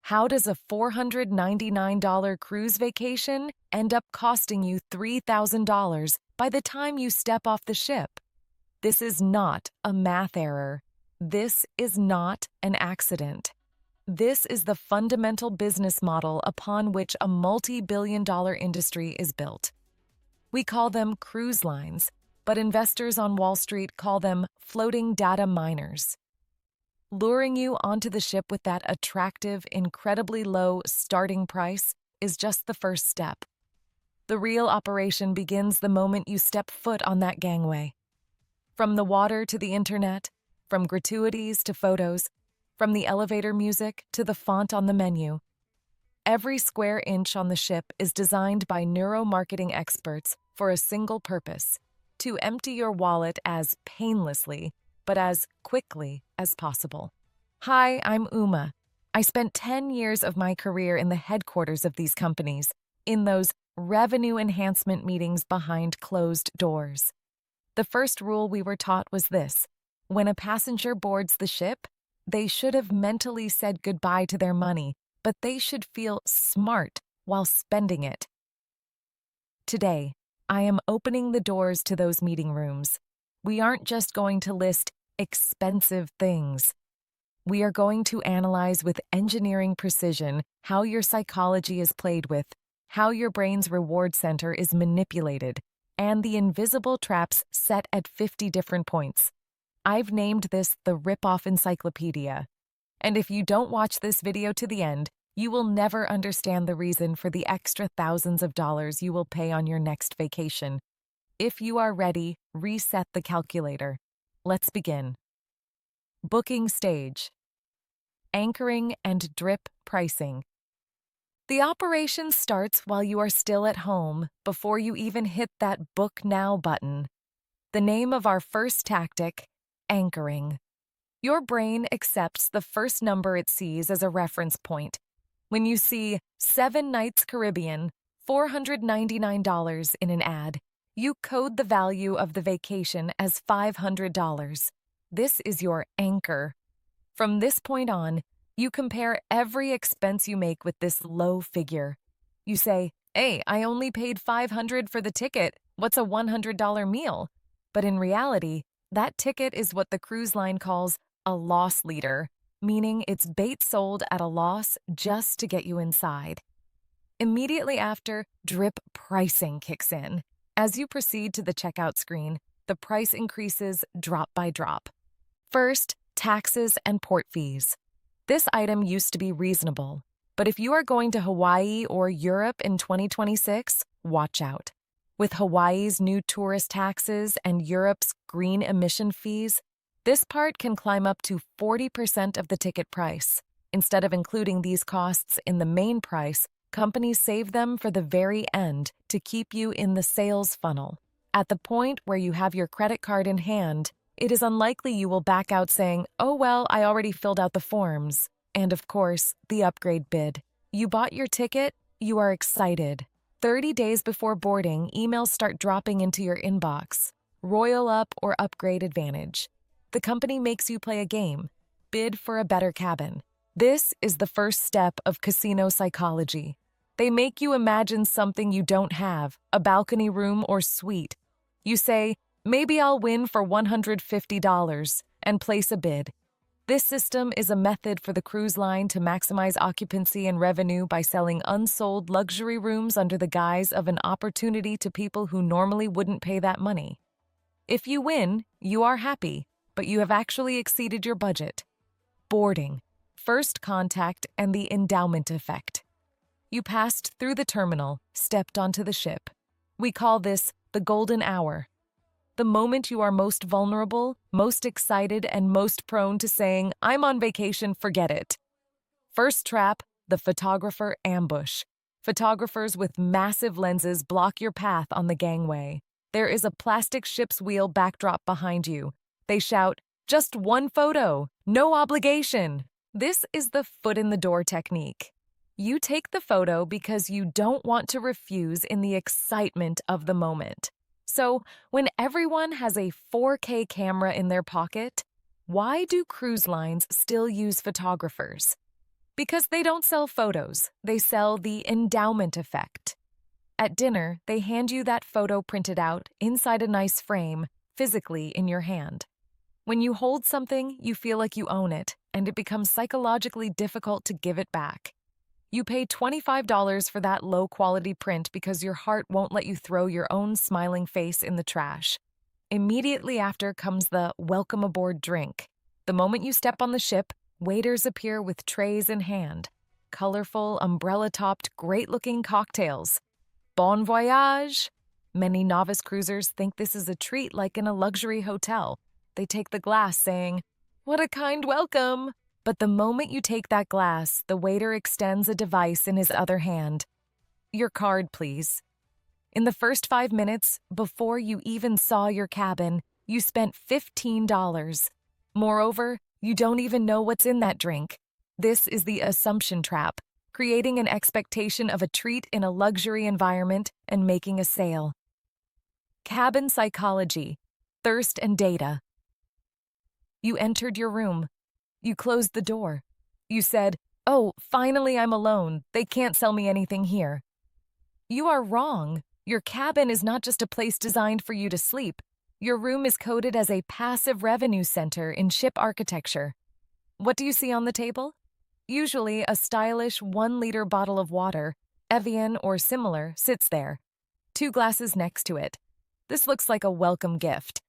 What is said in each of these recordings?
How does a $499 cruise vacation end up costing you $3,000 by the time you step off the ship? This is not a math error. This is not an accident. This is the fundamental business model upon which a multi-billion-dollar industry is built. We call them cruise lines, but investors on Wall Street call them floating data miners. Luring you onto the ship with that attractive, incredibly low starting price is just the first step. The real operation begins the moment you step foot on that gangway. From the water to the internet, from gratuities to photos, from the elevator music to the font on the menu, every square inch on the ship is designed by neuro-marketing experts for a single purpose: to empty your wallet as painlessly, but as quickly as possible. Hi, I'm Uma. I spent 10 years of my career in the headquarters of these companies, in those revenue enhancement meetings behind closed doors. The first rule we were taught was this: when a passenger boards the ship, they should have mentally said goodbye to their money, but they should feel smart while spending it. Today, I am opening the doors to those meeting rooms. We aren't just going to list expensive things. We are going to analyze with engineering precision how your psychology is played with, how your brain's reward center is manipulated, and the invisible traps set at 50 different points. I've named this the Rip-Off Encyclopedia. And if you don't watch this video to the end, you will never understand the reason for the extra thousands of dollars you will pay on your next vacation. If you are ready, reset the calculator. Let's begin. Booking stage. Anchoring and drip pricing. The operation starts while you are still at home, before you even hit that Book Now button. The name of our first tactic: anchoring. Your brain accepts the first number it sees as a reference point. When you see 7 Nights Caribbean, $499 in an ad, you code the value of the vacation as $500. This is your anchor. From this point on, you compare every expense you make with this low figure. You say, "Hey, I only paid $500 for the ticket. What's a $100 meal?" But in reality, that ticket is what the cruise line calls a loss leader, meaning it's bait sold at a loss just to get you inside. Immediately after, drip pricing kicks in. As you proceed to the checkout screen, the price increases drop by drop. First, taxes and port fees. This item used to be reasonable, but if you are going to Hawaii or Europe in 2026, watch out. With Hawaii's new tourist taxes and Europe's green emission fees, this part can climb up to 40% of the ticket price. Instead of including these costs in the main price, companies save them for the very end to keep you in the sales funnel. At the point where you have your credit card in hand, it is unlikely you will back out saying, "Oh well, I already filled out the forms." And of course, the upgrade bid. You bought your ticket, you are excited. 30 days before boarding, emails start dropping into your inbox. Royal Up or Upgrade Advantage. The company makes you play a game. Bid for a better cabin. This is the first step of casino psychology. They make you imagine something you don't have, a balcony room or suite. You say, "Maybe I'll win for $150, and place a bid. This system is a method for the cruise line to maximize occupancy and revenue by selling unsold luxury rooms under the guise of an opportunity to people who normally wouldn't pay that money. If you win, you are happy, but you have actually exceeded your budget. Boarding, first contact, and the endowment effect. You passed through the terminal, stepped onto the ship. We call this the golden hour. The moment you are most vulnerable, most excited, and most prone to saying, "I'm on vacation, forget it." First trap, the photographer ambush. Photographers with massive lenses block your path on the gangway. There is a plastic ship's wheel backdrop behind you. They shout, "Just one photo, no obligation." This is the foot in the door technique. You take the photo because you don't want to refuse in the excitement of the moment. So, when everyone has a 4K camera in their pocket, why do cruise lines still use photographers? Because they don't sell photos, they sell the endowment effect. At dinner, they hand you that photo printed out inside a nice frame, physically in your hand. When you hold something, you feel like you own it, and it becomes psychologically difficult to give it back. You pay $25 for that low-quality print because your heart won't let you throw your own smiling face in the trash. Immediately after comes the welcome aboard drink. The moment you step on the ship, waiters appear with trays in hand. Colorful, umbrella-topped, great-looking cocktails. Bon voyage! Many novice cruisers think this is a treat like in a luxury hotel. They take the glass saying, "What a kind welcome!" But the moment you take that glass, the waiter extends a device in his other hand. "Your card, please." In the first 5 minutes, before you even saw your cabin, you spent $15. Moreover, you don't even know what's in that drink. This is the assumption trap, creating an expectation of a treat in a luxury environment and making a sale. Cabin psychology, thirst and data. You entered your room. You closed the door. You said, "Oh, finally I'm alone. They can't sell me anything here." You are wrong. Your cabin is not just a place designed for you to sleep. Your room is coded as a passive revenue center in ship architecture. What do you see on the table? Usually, a stylish 1-liter bottle of water, Evian or similar, sits there. 2 glasses next to it. This looks like a welcome gift.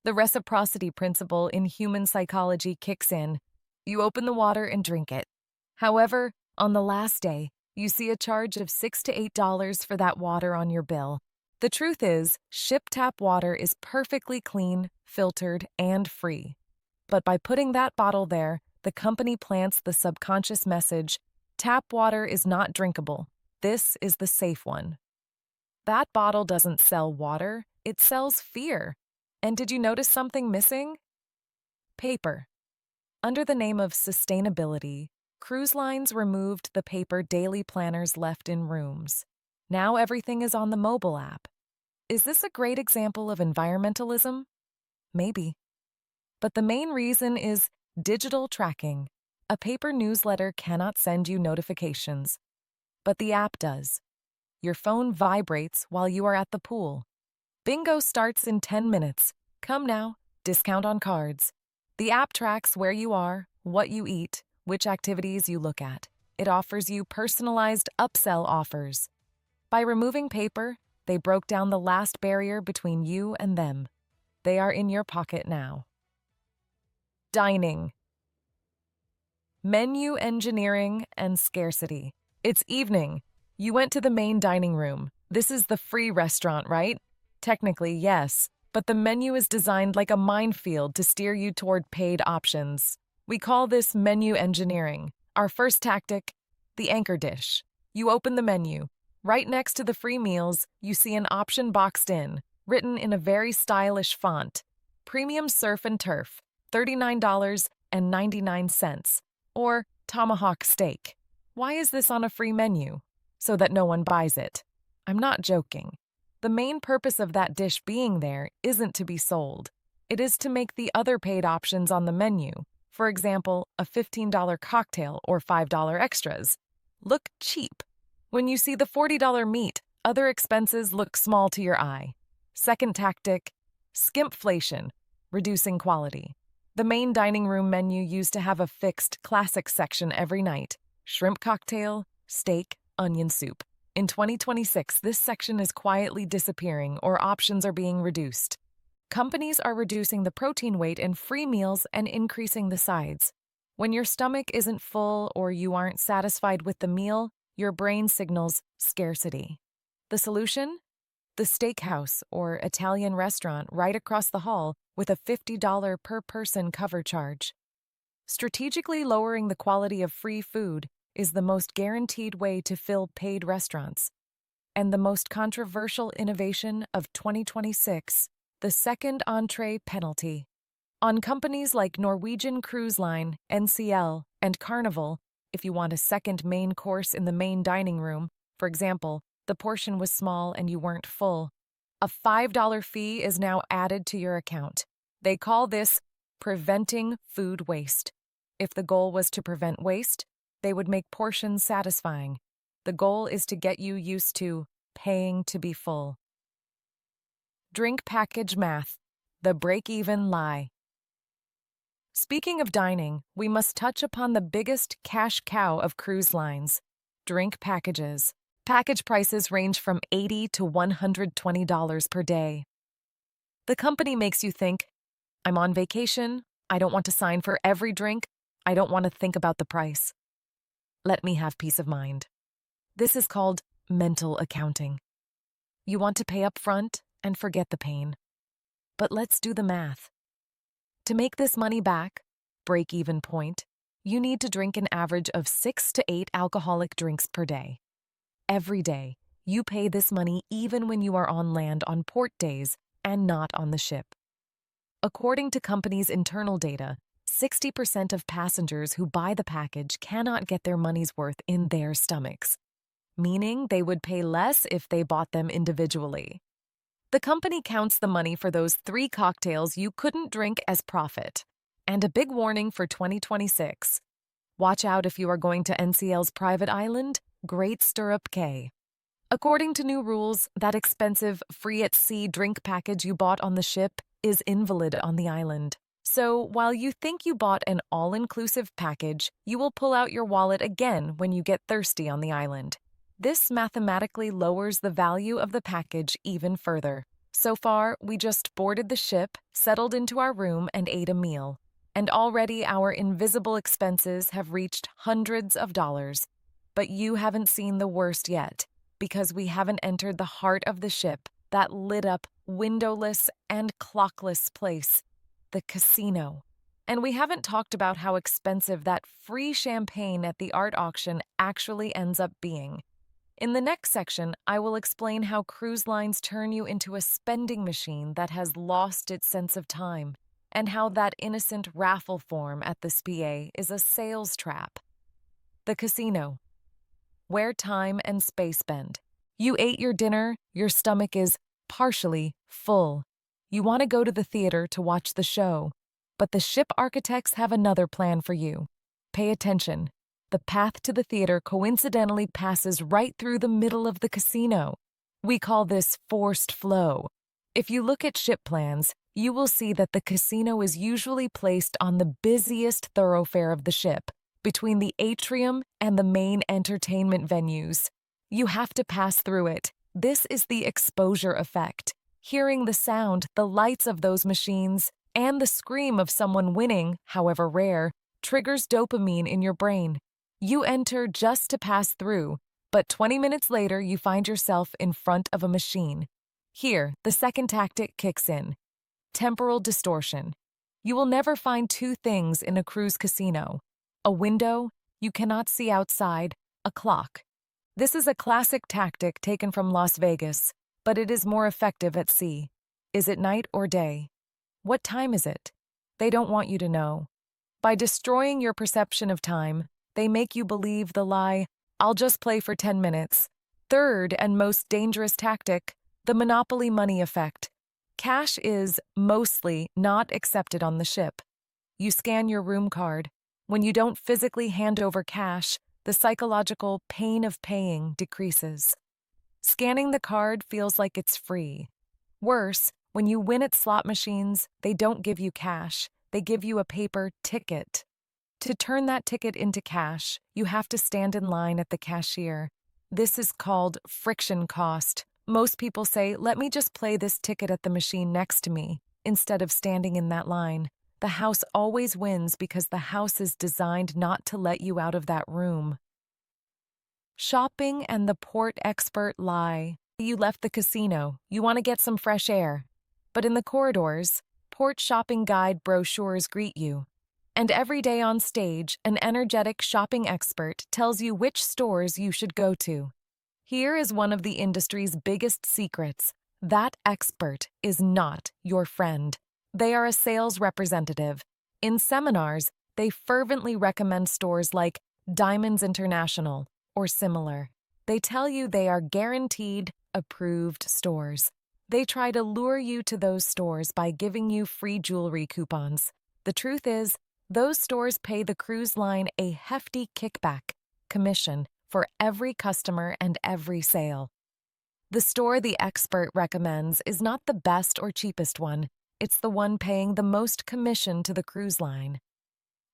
The reciprocity principle in human psychology kicks in. You open the water and drink it. However, on the last day, you see a charge of $6 to $8 for that water on your bill. The truth is, ship tap water is perfectly clean, filtered, and free. But by putting that bottle there, the company plants the subconscious message, tap water is not drinkable. This is the safe one. That bottle doesn't sell water, it sells fear. And did you notice something missing? Paper. Under the name of sustainability, cruise lines removed the paper daily planners left in rooms. Now everything is on the mobile app. Is this a great example of environmentalism? Maybe. But the main reason is digital tracking. A paper newsletter cannot send you notifications, but the app does. Your phone vibrates while you are at the pool. Bingo starts in 10 minutes. Come now, discount on cards. The app tracks where you are, what you eat, which activities you look at. It offers you personalized upsell offers. By removing paper, they broke down the last barrier between you and them. They are in your pocket now. Dining. Menu engineering and scarcity. It's evening. You went to the main dining room. This is the free restaurant, right? Technically, yes, but the menu is designed like a minefield to steer you toward paid options. We call this menu engineering. Our first tactic, the anchor dish. You open the menu. Right next to the free meals, you see an option boxed in, written in a very stylish font. Premium Surf and Turf, $39.99, or Tomahawk Steak. Why is this on a free menu? So that no one buys it. I'm not joking. The main purpose of that dish being there isn't to be sold. It is to make the other paid options on the menu, for example, a $15 cocktail or $5 extras, look cheap. When you see the $40 meat, other expenses look small to your eye. Second tactic, skimpflation, reducing quality. The main dining room menu used to have a fixed classic section every night: shrimp cocktail, steak, onion soup. In 2026, this section is quietly disappearing or options are being reduced. Companies are reducing the protein weight in free meals and increasing the sides. When your stomach isn't full or you aren't satisfied with the meal, your brain signals scarcity. The solution? The steakhouse or Italian restaurant right across the hall with a $50 per person cover charge. Strategically lowering the quality of free food is the most guaranteed way to fill paid restaurants. And the most controversial innovation of 2026, the second entree penalty. On companies like Norwegian Cruise Line, NCL, and Carnival, if you want a second main course in the main dining room, for example, the portion was small and you weren't full, a $5 fee is now added to your account. They call this preventing food waste. If the goal was to prevent waste, They would make portions satisfying. The goal is to get you used to paying to be full. Drink package math, the break-even lie. Speaking of dining, we must touch upon the biggest cash cow of cruise lines, drink packages. Package prices range from $80 to $120 per day. The company makes you think, I'm on vacation, I don't want to sign for every drink, I don't want to think about the price. Let me have peace of mind. This is called mental accounting. You want to pay up front and forget the pain. But let's do the math. To make this money back, break-even point, you need to drink an average of 6 to 8 alcoholic drinks per day. Every day, you pay this money even when you are on land on port days and not on the ship. According to companies' internal data, 60% of passengers who buy the package cannot get their money's worth in their stomachs, meaning they would pay less if they bought them individually. The company counts the money for those 3 cocktails you couldn't drink as profit. And a big warning for 2026. Watch out if you are going to NCL's private island, Great Stirrup Cay. According to new rules, that expensive free-at-sea drink package you bought on the ship is invalid on the island. So while you think you bought an all-inclusive package, you will pull out your wallet again when you get thirsty on the island. This mathematically lowers the value of the package even further. So far, we just boarded the ship, settled into our room, and ate a meal. And already our invisible expenses have reached hundreds of dollars. But you haven't seen the worst yet, because we haven't entered the heart of the ship, that lit-up, windowless, and clockless place, the casino. And we haven't talked about how expensive that free champagne at the art auction actually ends up being. In the next section, I will explain how cruise lines turn you into a spending machine that has lost its sense of time, and how that innocent raffle form at the SPA is a sales trap. The casino, where time and space bend. You ate your dinner, your stomach is partially full. You want to go to the theater to watch the show, but the ship architects have another plan for you. Pay attention. The path to the theater coincidentally passes right through the middle of the casino. We call this forced flow. If you look at ship plans, you will see that the casino is usually placed on the busiest thoroughfare of the ship, between the atrium and the main entertainment venues. You have to pass through it. This is the exposure effect. Hearing the sound, the lights of those machines, and the scream of someone winning, however rare, triggers dopamine in your brain. You enter just to pass through, but 20 minutes later you find yourself in front of a machine. Here, the second tactic kicks in. Temporal distortion. You will never find 2 things in a cruise casino. A window, you cannot see outside, a clock. This is a classic tactic taken from Las Vegas, but it is more effective at sea. Is it night or day? What time is it? They don't want you to know. By destroying your perception of time, they make you believe the lie, I'll just play for 10 minutes. Third and most dangerous tactic, the monopoly money effect. Cash is, mostly, not accepted on the ship. You scan your room card. When you don't physically hand over cash, the psychological pain of paying decreases. Scanning the card feels like it's free. Worse, when you win at slot machines, they don't give you cash. They give you a paper ticket. To turn that ticket into cash, you have to stand in line at the cashier. This is called friction cost. Most people say, let me just play this ticket at the machine next to me, instead of standing in that line. The house always wins because the house is designed not to let you out of that room. Shopping and the port expert lie. You left the casino. You want to get some fresh air. But in the corridors, port shopping guide brochures greet you. And every day on stage, an energetic shopping expert tells you which stores you should go to. Here is one of the industry's biggest secrets. That expert is not your friend. They are a sales representative. In seminars, they fervently recommend stores like Diamonds International or similar. They tell you they are guaranteed, approved stores. They try to lure you to those stores by giving you free jewelry coupons. The truth is, Those stores pay the cruise line a hefty kickback commission for every customer and every sale. The store the expert recommends is not the best or cheapest one. It's the one paying the most commission to the cruise line.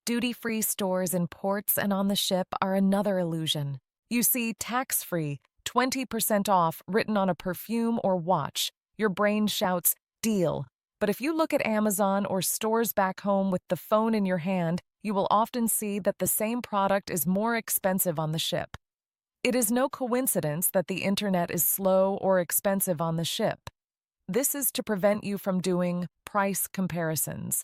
Duty-free stores in ports and on the ship are another illusion. You see tax-free, 20% off written on a perfume or watch. Your brain shouts, deal. But if you look at Amazon or stores back home with the phone in your hand, you will often see that the same product is more expensive on the ship. It is no coincidence that the internet is slow or expensive on the ship. This is to prevent you from doing price comparisons.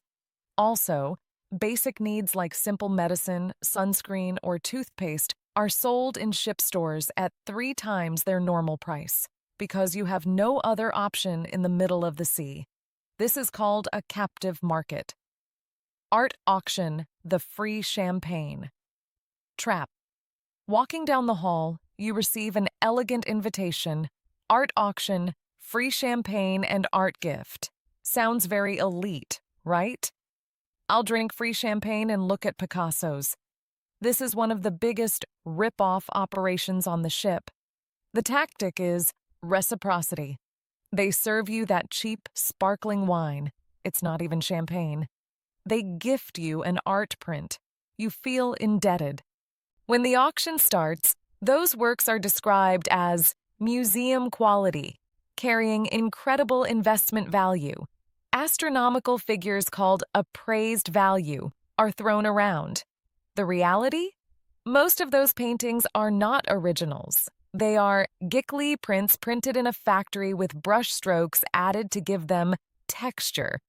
Also, basic needs like simple medicine, sunscreen, or toothpaste are sold in ship stores at 3 times their normal price because you have no other option in the middle of the sea. This is called a captive market. Art auction, the free champagne. Trap. Walking down the hall, you receive an elegant invitation. Art auction, free champagne and art gift. Sounds very elite, right? I'll drink free champagne and look at Picasso's. This is one of the biggest rip-off operations on the ship. The tactic is reciprocity. They serve you that cheap, sparkling wine. It's not even champagne. They gift you an art print. You feel indebted. When the auction starts, those works are described as museum quality, carrying incredible investment value. Astronomical figures called appraised value are thrown around. The reality? Most of those paintings are not originals. They are Giclée prints printed in a factory with brush strokes added to give them texture.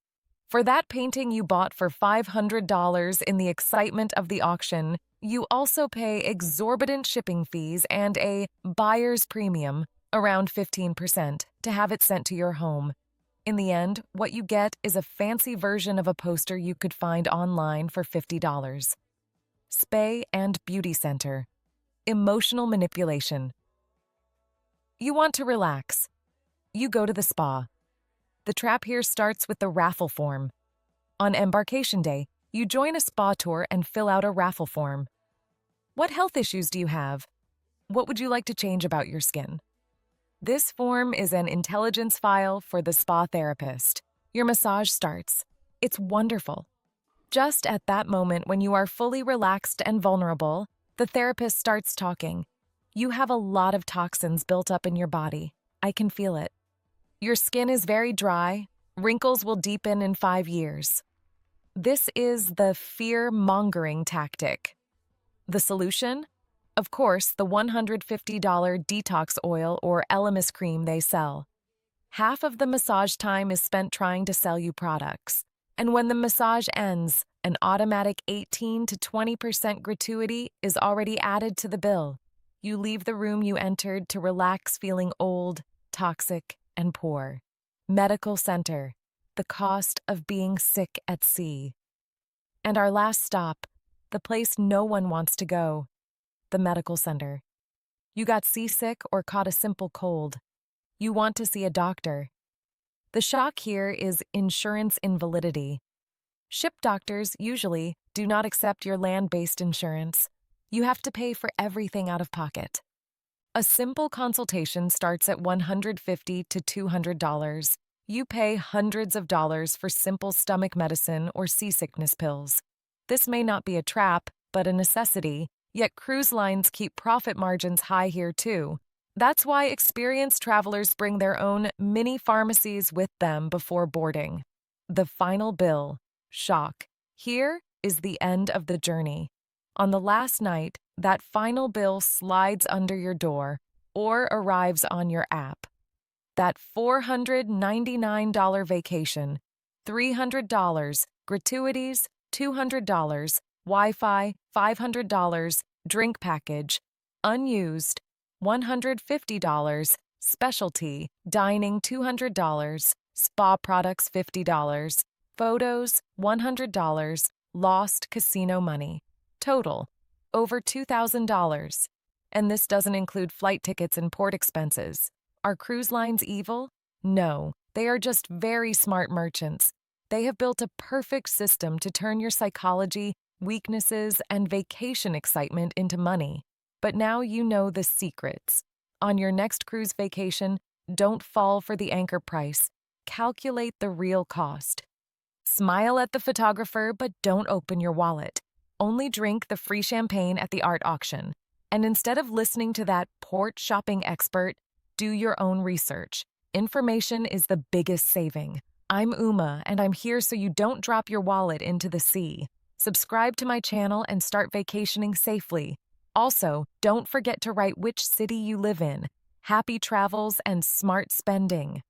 For that painting you bought for $500 in the excitement of the auction, you also pay exorbitant shipping fees and a buyer's premium, around 15%, to have it sent to your home. In the end, what you get is a fancy version of a poster you could find online for $50. Spa and Beauty Center. Emotional manipulation. You want to relax. You go to the spa. The trap here starts with the raffle form. On embarkation day, you join a spa tour and fill out a raffle form. What health issues do you have? What would you like to change about your skin? This form is an intelligence file for the spa therapist. Your massage starts. It's wonderful. Just at that moment when you are fully relaxed and vulnerable, the therapist starts talking. You have a lot of toxins built up in your body. I can feel it. Your skin is very dry. Wrinkles will deepen in 5 years. This is the fear-mongering tactic. The solution? Of course, the $150 detox oil or Elemis cream they sell. Half of the massage time is spent trying to sell you products. And when the massage ends, an automatic 18 to 20% gratuity is already added to the bill. You leave the room you entered to relax feeling old, toxic, and poor. Medical center, the cost of being sick at sea. And our last stop, the place no one wants to go, the medical center. You got seasick or caught a simple cold. You want to see a doctor. The shock here is insurance invalidity. Ship doctors usually do not accept your land-based insurance. You have to pay for everything out of pocket. A simple consultation starts at $150 to $200. You pay hundreds of dollars for simple stomach medicine or seasickness pills. This may not be a trap, but a necessity, yet cruise lines keep profit margins high here too. That's why experienced travelers bring their own mini pharmacies with them before boarding. The final bill. Shock. Here is the end of the journey. On the last night, that final bill slides under your door or arrives on your app. That $499 vacation, $300, gratuities, $200, Wi-Fi, $500, drink package, unused, $150, specialty, dining $200, spa products $50, photos $100, lost casino money. Total, over $2,000. And this doesn't include flight tickets and port expenses. Are cruise lines evil? No, they are just very smart merchants. They have built a perfect system to turn your psychology, weaknesses, and vacation excitement into money. But now you know the secrets. On your next cruise vacation, don't fall for the anchor price. Calculate the real cost. Smile at the photographer, but don't open your wallet. Only drink the free champagne at the art auction. And instead of listening to that port shopping expert, do your own research. Information is the biggest saving. I'm Uma, and I'm here so you don't drop your wallet into the sea. Subscribe to my channel and start vacationing safely. Also, don't forget to write which city you live in. Happy travels and smart spending.